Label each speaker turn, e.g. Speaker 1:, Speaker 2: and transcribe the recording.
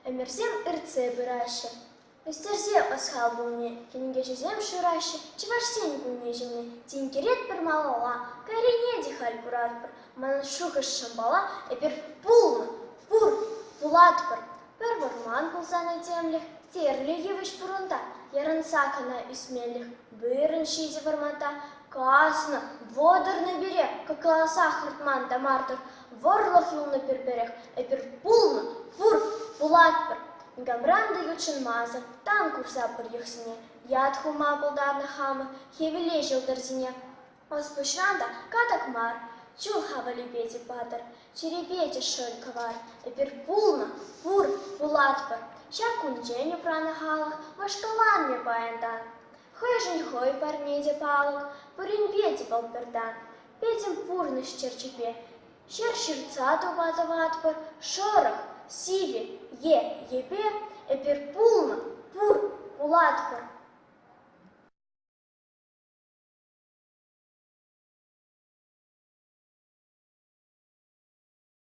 Speaker 1: Әмірсем ірце бұрашы. Өстерзе осхал бұлне, кенінге жезем шырашы, чывашсен күнне жемне, тен керет бір малала, кәрене дихаль бұрат бір, мана шуғыш шамбала, әпер пулны, пур, пулат бір. Бір бұрман пулсан әтемліх, терлі евіш бұрында, ярынса кана үсмеліх, бұрын шизе вармата, касына, водырны бере, какаласа хыртман тамартыр, ворлық юлны перберех, әпер пулны, пур, пулат бір. Гамранды ючын мазы, тан курса бір ехсіне, яд хума бұлдарны хамы, хевеле жылдырзіне. Оспышнанда катак мар, чул хавали бети батыр, черепете шөл кавар, эпер пулна, пур, пулат бір. Ща кунджені пранахалах, вашкалан ме баяндан. Хойжын хой пармеде палык, пырин бети балпердан. Петим пурныш черчепе, щер шерца тубатават бір, шорох, сиве, епе, эпер пулна, пур, пулат бір.